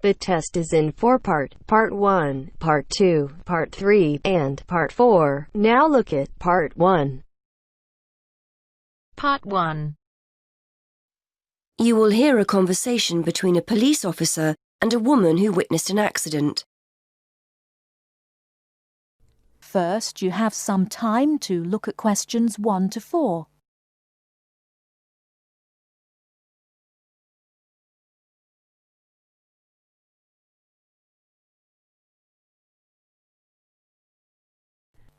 The test is in 4 parts: Part 1, Part 2, Part 3, and Part 4. Now look at Part 1. Part 1. You will hear a conversation between a police officer and a woman who witnessed an accident. First, you have some time to look at questions 1 to 4.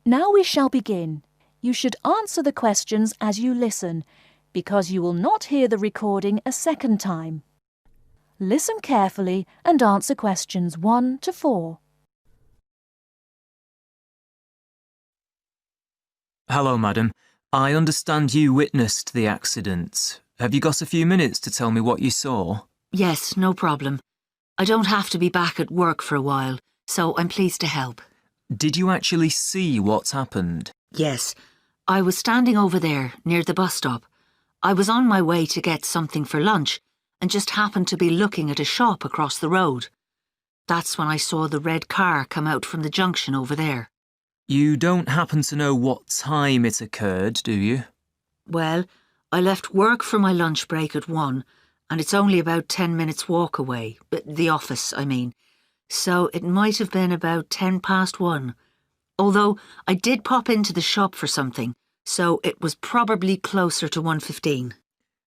Now we shall begin. You should answer the questions as you listen, because you will not hear the recording a second time. Listen carefully and answer questions 1 to 4. Hello, madam. I understand you witnessed the accident. Have you got a few minutes to tell me what you saw? Yes, no problem. I don't have to be back at work for a while, so I'm pleased to help. Did you actually see what happened? Yes, I was standing over there, near the bus stop. I was on my way to get something for lunch and just happened to be looking at a shop across the road. That's when I saw the red car come out from the junction over there. You don't happen to know what time it occurred, do you? Well, I left work for my lunch break at 1, and it's only about 10 minutes walk away, the office, I mean. So it might have been about 1:10. Although I did pop into the shop for something, so it was probably closer to 1:15.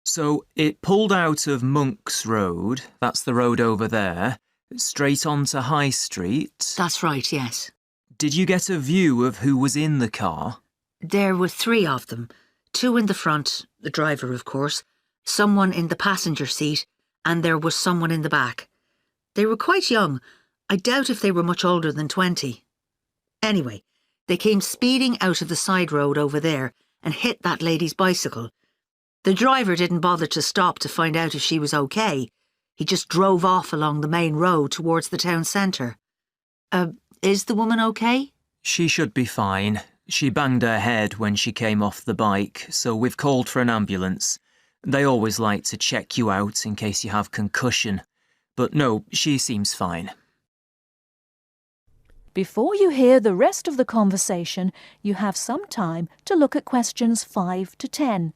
So it pulled out of Monk's Road, that's the road over there, straight onto High Street. That's right, yes. Did you get a view of who was in the car? There were 3 of them. 2 in the front, the driver of course, someone in the passenger seat, and there was someone in the back. They were quite young. I doubt if they were much older than 20. Anyway, they came speeding out of the side road over there and hit that lady's bicycle. The driver didn't bother to stop to find out if she was okay. He just drove off along the main road towards the town centre. Is the woman okay? She should be fine. She banged her head when she came off the bike, so we've called for an ambulance. They always like to check you out in case you have concussion. But no, she seems fine. Before you hear the rest of the conversation, you have some time to look at questions 5 to 10.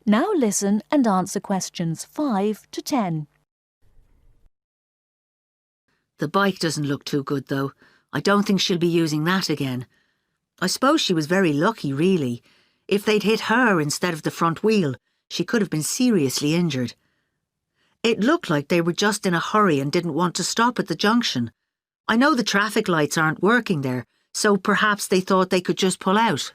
Now listen and answer questions 5 to 10. The bike doesn't look too good, though. I don't think she'll be using that again. I suppose she was very lucky, really. If they'd hit her instead of the front wheel, she could have been seriously injured. It looked like they were just in a hurry and didn't want to stop at the junction. I know the traffic lights aren't working there, so perhaps they thought they could just pull out.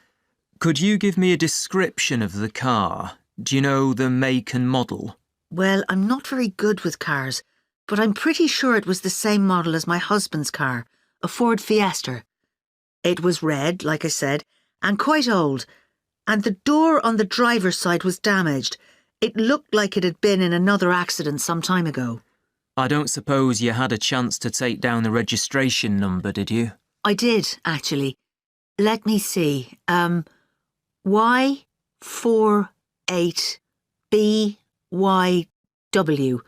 Could you give me a description of the car? Do you know the make and model? Well, I'm not very good with cars, but I'm pretty sure it was the same model as my husband's car, a Ford Fiesta. It was red, like I said, and quite old, and the door on the driver's side was damaged. It looked like it had been in another accident some time ago. I don't suppose you had a chance to take down the registration number, did you? I did, actually. Let me see. Y48BYW.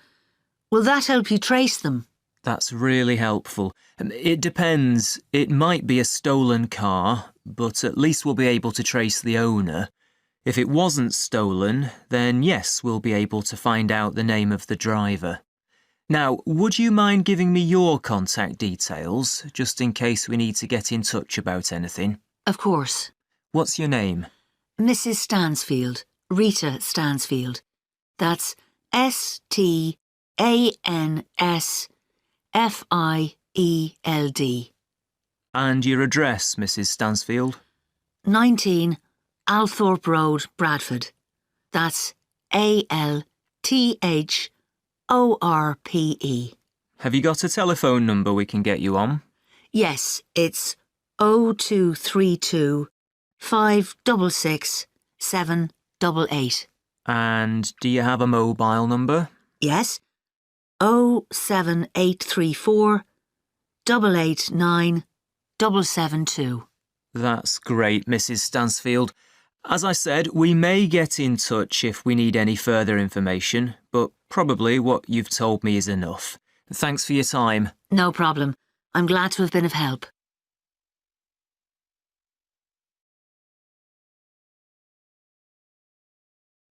Will that help you trace them? That's really helpful. It depends. It might be a stolen car, but at least we'll be able to trace the owner. If it wasn't stolen, then yes, we'll be able to find out the name of the driver. Now, would you mind giving me your contact details, just in case we need to get in touch about anything? Of course. What's your name? Mrs. Stansfield. Rita Stansfield. That's Stansfield. And your address, Mrs. Stansfield? 19 Althorpe Road, Bradford. That's ALTHORPE. Have you got a telephone number we can get you on? Yes, it's 0232 566 788. And do you have a mobile number? Yes, 07834 889 772. That's great, Mrs. Stansfield. As I said, we may get in touch if we need any further information, but probably what you've told me is enough. Thanks for your time. No problem. I'm glad to have been of help.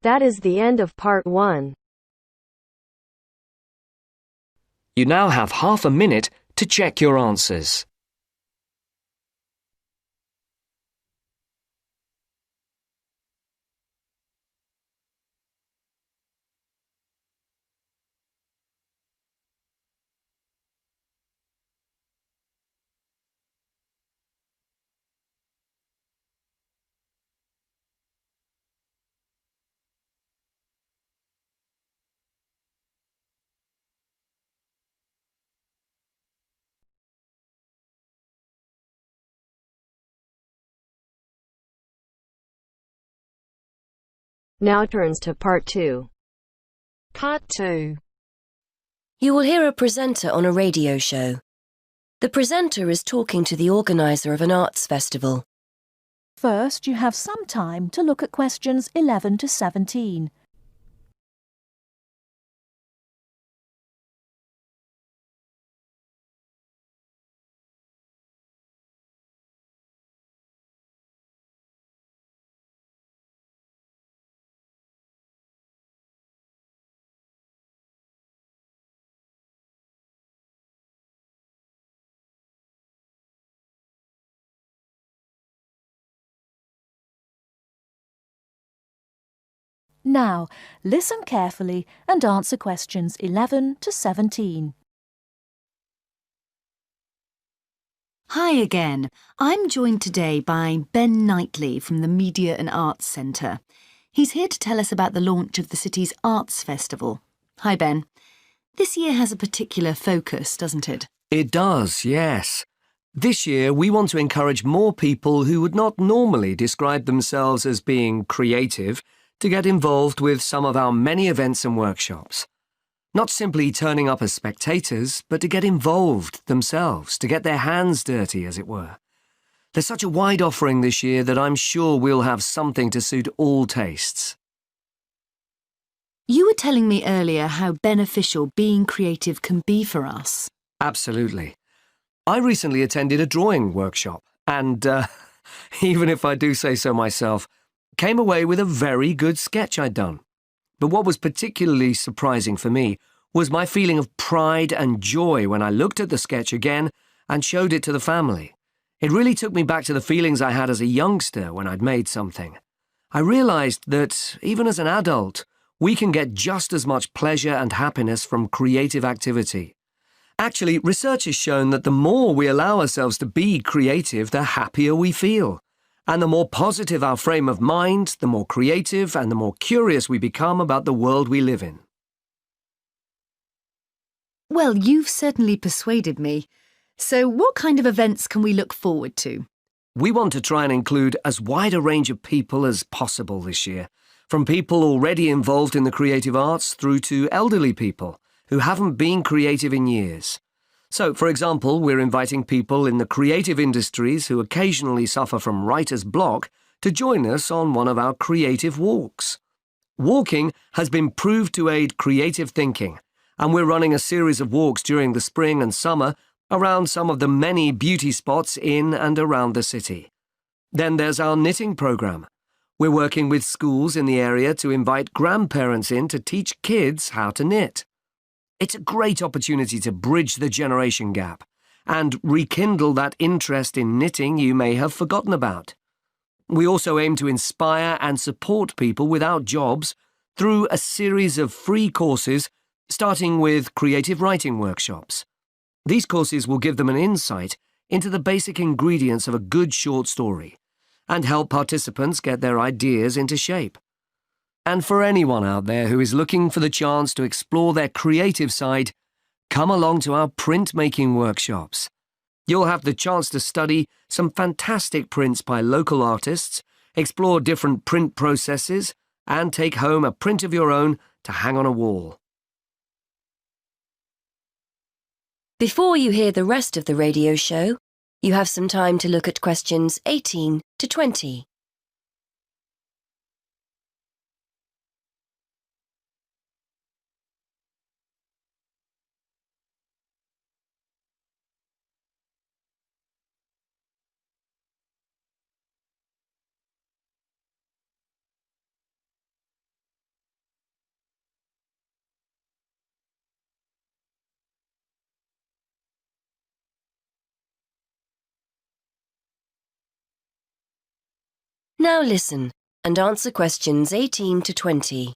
That is the end of part 1. You now have half a minute to check your answers. Now turns to part 2. Part 2. You will hear a presenter on a radio show. The presenter is talking to the organiser of an arts festival. First, you have some time to look at questions 11 to 17. Now, listen carefully and answer questions 11 to 17. Hi again. I'm joined today by Ben Knightley from the Media and Arts Centre. He's here to tell us about the launch of the city's Arts Festival. Hi, Ben. This year has a particular focus, doesn't it? It does, yes. This year we want to encourage more people who would not normally describe themselves as being creative to get involved with some of our many events and workshops. Not simply turning up as spectators, but to get involved themselves, to get their hands dirty, as it were. There's such a wide offering this year that I'm sure we'll have something to suit all tastes. You were telling me earlier how beneficial being creative can be for us. Absolutely. I recently attended a drawing workshop and, even if I do say so myself, came away with a very good sketch I'd done. But what was particularly surprising for me was my feeling of pride and joy when I looked at the sketch again and showed it to the family. It really took me back to the feelings I had as a youngster when I'd made something. I realised that, even as an adult, we can get just as much pleasure and happiness from creative activity. Actually, research has shown that the more we allow ourselves to be creative, the happier we feel. And the more positive our frame of mind, the more creative and the more curious we become about the world we live in. Well, you've certainly persuaded me. So what kind of events can we look forward to? We want to try and include as wide a range of people as possible this year, from people already involved in the creative arts through to elderly people who haven't been creative in years. So, for example, we're inviting people in the creative industries who occasionally suffer from writer's block to join us on one of our creative walks. Walking has been proved to aid creative thinking, and we're running a series of walks during the spring and summer around some of the many beauty spots in and around the city. Then there's our knitting programme. We're working with schools in the area to invite grandparents in to teach kids how to knit. It's a great opportunity to bridge the generation gap and rekindle that interest in knitting you may have forgotten about. We also aim to inspire and support people without jobs through a series of free courses, starting with creative writing workshops. These courses will give them an insight into the basic ingredients of a good short story and help participants get their ideas into shape. And for anyone out there who is looking for the chance to explore their creative side, come along to our printmaking workshops. You'll have the chance to study some fantastic prints by local artists explore different print processes, and take home a print of your own to hang on a wall. Before you hear the rest of the radio show, you have some time to look at questions 18 to 20. Now listen and answer questions 18 to 20.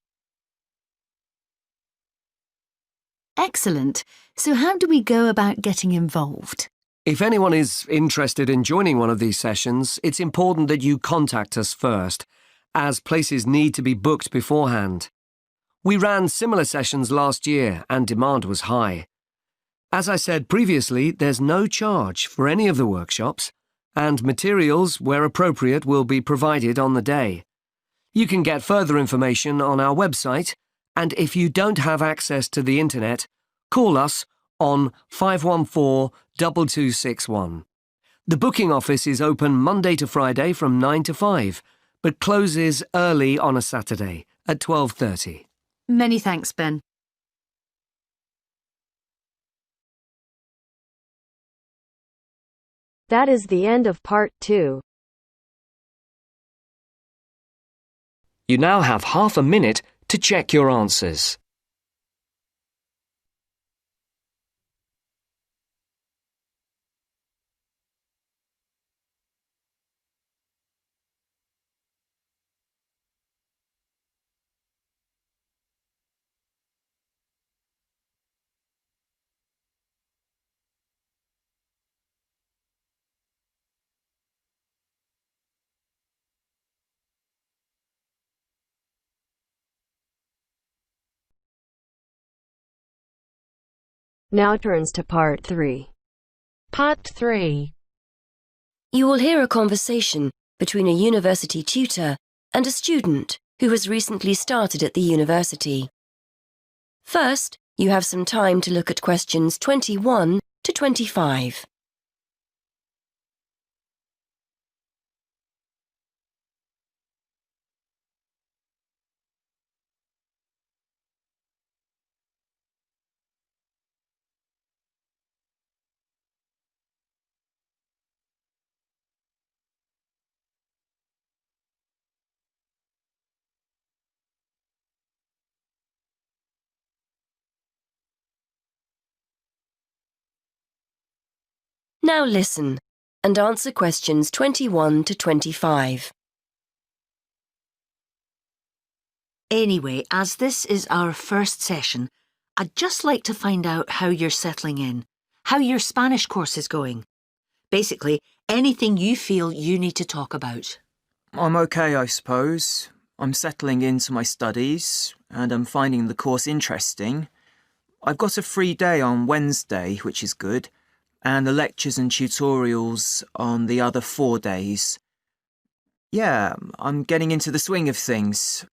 Excellent. So how do we go about getting involved? If anyone is interested in joining one of these sessions, it's important that you contact us first, as places need to be booked beforehand. We ran similar sessions last year and demand was high. As I said previously, there's no charge for any of the workshops, and materials, where appropriate, will be provided on the day. You can get further information on our website, and if you don't have access to the internet, call us on 514-2261. The booking office is open Monday to Friday from 9 to 5, but closes early on a Saturday at 12:30. Many thanks, Ben. That is the end of part 2. You now have half a minute to check your answers. Now turns to part 3. Part 3. You will hear a conversation between a university tutor and a student who has recently started at the university. First, you have some time to look at questions 21 to 25. Now listen and answer questions 21 to 25. Anyway, as this is our first session, I'd just like to find out how you're settling in, how your Spanish course is going. Basically, anything you feel you need to talk about. I'm okay, I suppose. I'm settling into my studies, and I'm finding the course interesting. I've got a free day on Wednesday, which is good, and the lectures and tutorials on the other 4 days. Yeah, I'm getting into the swing of things.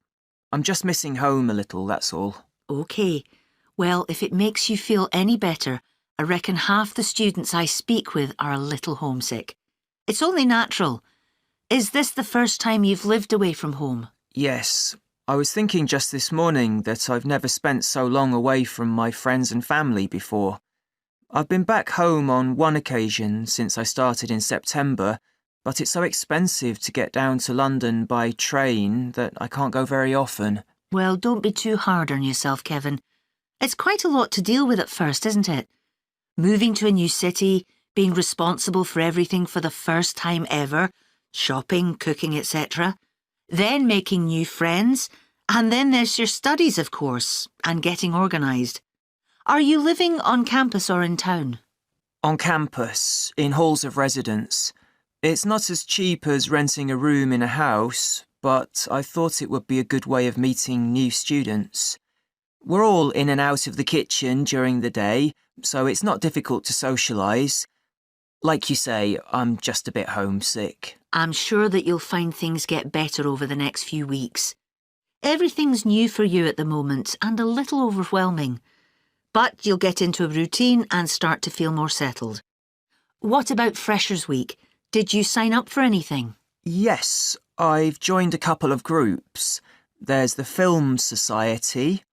I'm just missing home a little, that's all. OK. Well, if it makes you feel any better, I reckon half the students I speak with are a little homesick. It's only natural. Is this the first time you've lived away from home? Yes, I was thinking just this morning that I've never spent so long away from my friends and family before. I've been back home on one occasion since I started in September, but it's so expensive to get down to London by train that I can't go very often. Well, don't be too hard on yourself, Kevin. It's quite a lot to deal with at first, isn't it? Moving to a new city, being responsible for everything for the first time ever, shopping, cooking, etc. Then making new friends, and then there's your studies, of course, and getting organised. Are you living on campus or in town? On campus, in halls of residence. It's not as cheap as renting a room in a house, but I thought it would be a good way of meeting new students. We're all in and out of the kitchen during the day, so it's not difficult to socialise. Like you say, I'm just a bit homesick. I'm sure that you'll find things get better over the next few weeks. Everything's new for you at the moment and a little overwhelming. But you'll get into a routine and start to feel more settled. What about Freshers' Week? Did you sign up for anything? Yes, I've joined a couple of groups. There's the Film Society,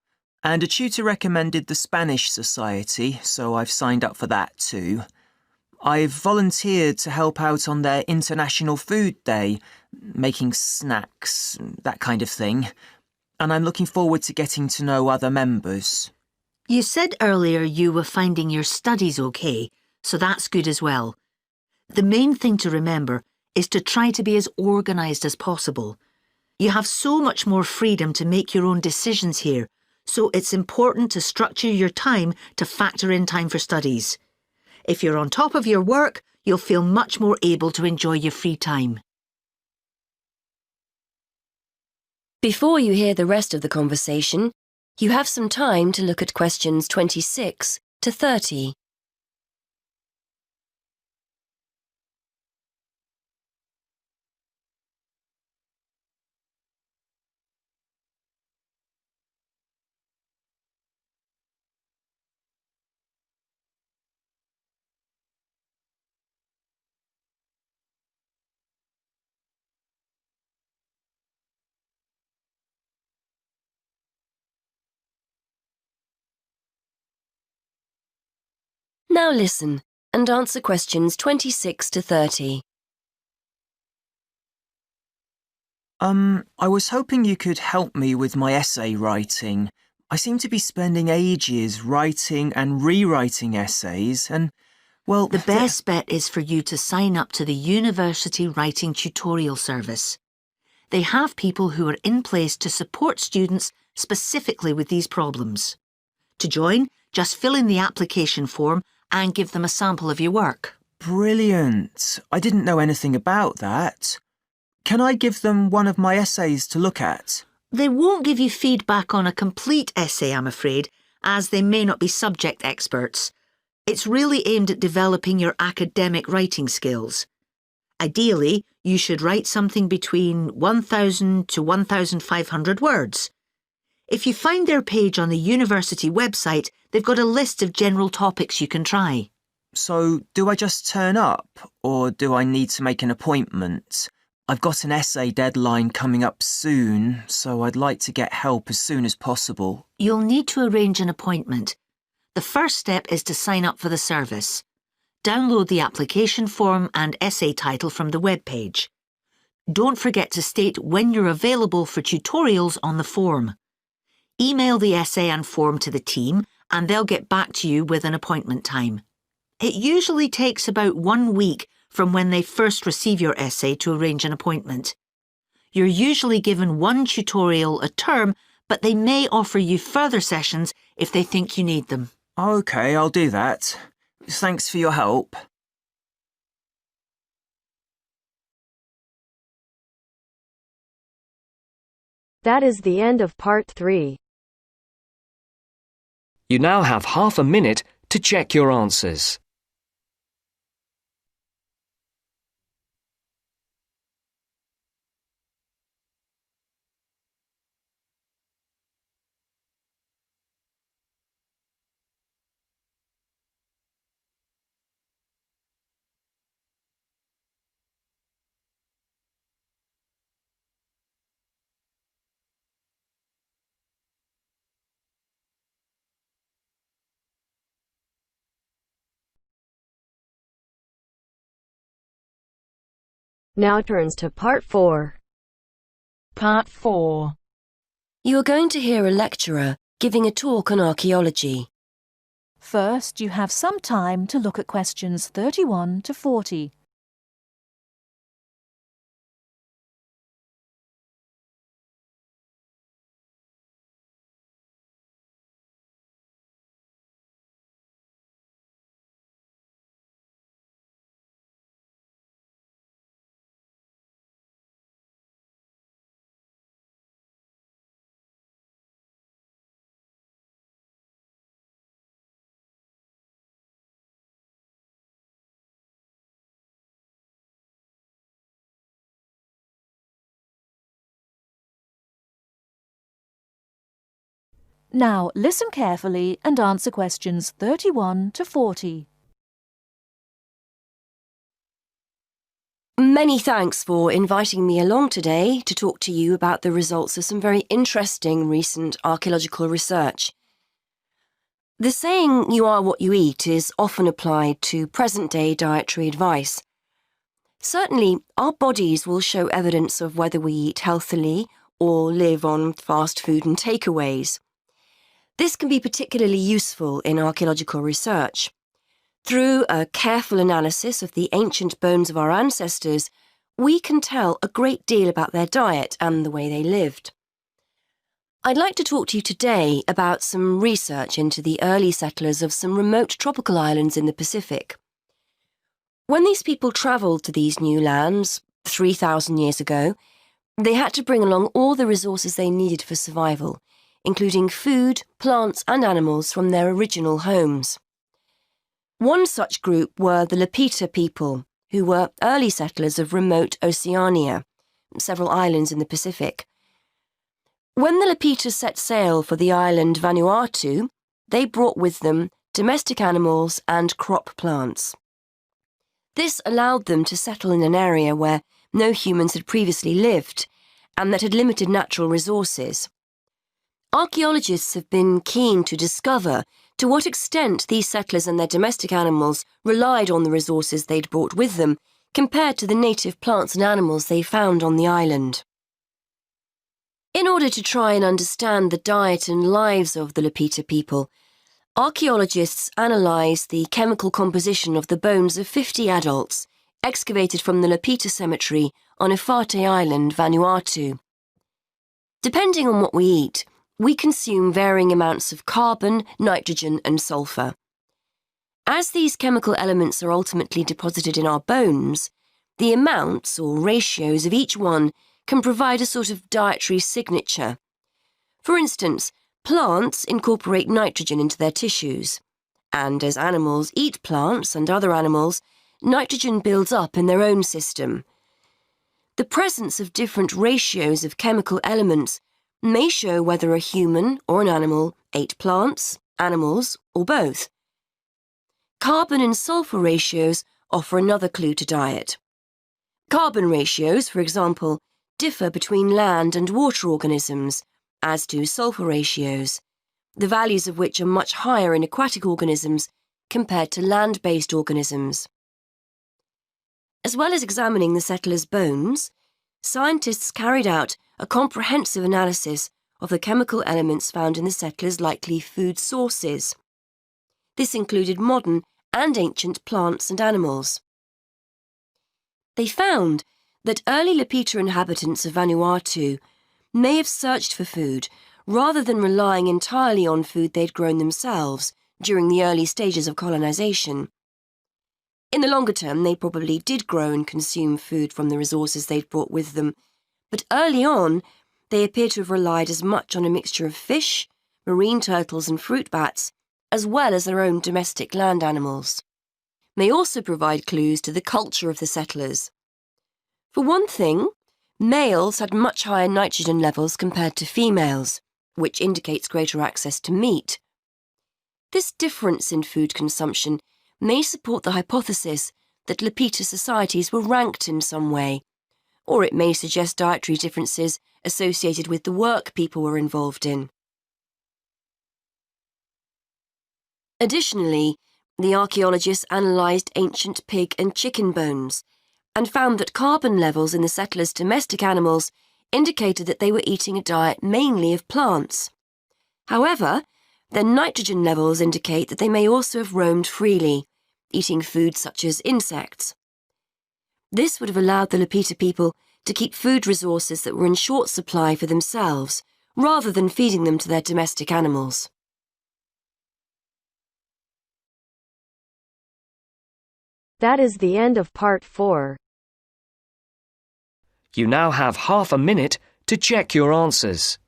and a tutor recommended the Spanish Society, so I've signed up for that too. I've volunteered to help out on their International Food Day, making snacks, that kind of thing, and I'm looking forward to getting to know other members. You said earlier you were finding your studies okay, so that's good as well. The main thing to remember is to try to be as organised as possible. You have so much more freedom to make your own decisions here, so it's important to structure your time to factor in time for studies. If you're on top of your work, you'll feel much more able to enjoy your free time. Before you hear the rest of the conversation, you have some time to look at questions 26 to 30. Now listen and answer questions 26 to 30. I was hoping you could help me with my essay writing. I seem to be spending ages writing and rewriting essays and, well... The best bet is for you to sign up to the University Writing Tutorial Service. They have people who are in place to support students specifically with these problems. To join, just fill in the application form and give them a sample of your work. Brilliant. I didn't know anything about that. Can I give them one of my essays to look at? They won't give you feedback on a complete essay, I'm afraid, as they may not be subject experts. It's really aimed at developing your academic writing skills. Ideally, you should write something between 1,000 to 1,500 words. If you find their page on the university website, they've got a list of general topics you can try. So, do I just turn up, or do I need to make an appointment? I've got an essay deadline coming up soon, so I'd like to get help as soon as possible. You'll need to arrange an appointment. The first step is to sign up for the service. Download the application form and essay title from the webpage. Don't forget to state when you're available for tutorials on the form. Email the essay and form to the team and they'll get back to you with an appointment time. It usually takes about 1 week from when they first receive your essay to arrange an appointment. You're usually given 1 tutorial a term, but they may offer you further sessions if they think you need them. OK, I'll do that. Thanks for your help. That is the end of part 3. You now have half a minute to check your answers. Now turns to part 4. Part 4. You are going to hear a lecturer giving a talk on archaeology. First, you have some time to look at questions 31 to 40. Now listen carefully and answer questions 31 to 40. Many thanks for inviting me along today to talk to you about the results of some very interesting recent archaeological research. The saying, "you are what you eat," is often applied to present-day dietary advice. Certainly, our bodies will show evidence of whether we eat healthily or live on fast food and takeaways. This can be particularly useful in archaeological research. Through a careful analysis of the ancient bones of our ancestors, we can tell a great deal about their diet and the way they lived. I'd like to talk to you today about some research into the early settlers of some remote tropical islands in the Pacific. When these people travelled to these new lands 3,000 years ago, they had to bring along all the resources they needed for survival, including food, plants and animals from their original homes. One such group were the Lapita people, who were early settlers of remote Oceania, several islands in the Pacific. When the Lapita set sail for the island Vanuatu, they brought with them domestic animals and crop plants. This allowed them to settle in an area where no humans had previously lived and that had limited natural resources. Archaeologists have been keen to discover to what extent these settlers and their domestic animals relied on the resources they'd brought with them compared to the native plants and animals they found on the island. In order to try and understand the diet and lives of the Lapita people, archaeologists analysed the chemical composition of the bones of 50 adults excavated from the Lapita cemetery on Efate Island, Vanuatu. Depending on what we eat, we consume varying amounts of carbon, nitrogen and sulfur. As these chemical elements are ultimately deposited in our bones, the amounts or ratios of each one can provide a sort of dietary signature. For instance, plants incorporate nitrogen into their tissues, and as animals eat plants and other animals, nitrogen builds up in their own system. The presence of different ratios of chemical elements may show whether a human or an animal ate plants, animals, or both. Carbon and sulfur ratios offer another clue to diet. Carbon ratios, for example, differ between land and water organisms, as do sulfur ratios, the values of which are much higher in aquatic organisms compared to land-based organisms. As well as examining the settlers' bones, scientists carried out a comprehensive analysis of the chemical elements found in the settlers' likely food sources. This included modern and ancient plants and animals. They found that early Lapita inhabitants of Vanuatu may have searched for food rather than relying entirely on food they'd grown themselves during the early stages of colonization. In the longer term, they probably did grow and consume food from the resources they'd brought with them, but early on, they appear to have relied as much on a mixture of fish, marine turtles and fruit bats, as well as their own domestic land animals. They also provide clues to the culture of the settlers. For one thing, males had much higher nitrogen levels compared to females, which indicates greater access to meat. This difference in food consumption may support the hypothesis that Lapita societies were ranked in some way, or it may suggest dietary differences associated with the work people were involved in. Additionally, the archaeologists analysed ancient pig and chicken bones and found that carbon levels in the settlers' domestic animals indicated that they were eating a diet mainly of plants. However, their nitrogen levels indicate that they may also have roamed freely, eating food such as insects. This would have allowed the Lapita people to keep food resources that were in short supply for themselves, rather than feeding them to their domestic animals. That is the end of part 4. You now have half a minute to check your answers.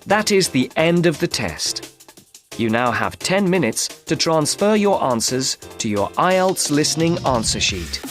That is the end of the test. You now have 10 minutes to transfer your answers to your Ielts listening answer sheet.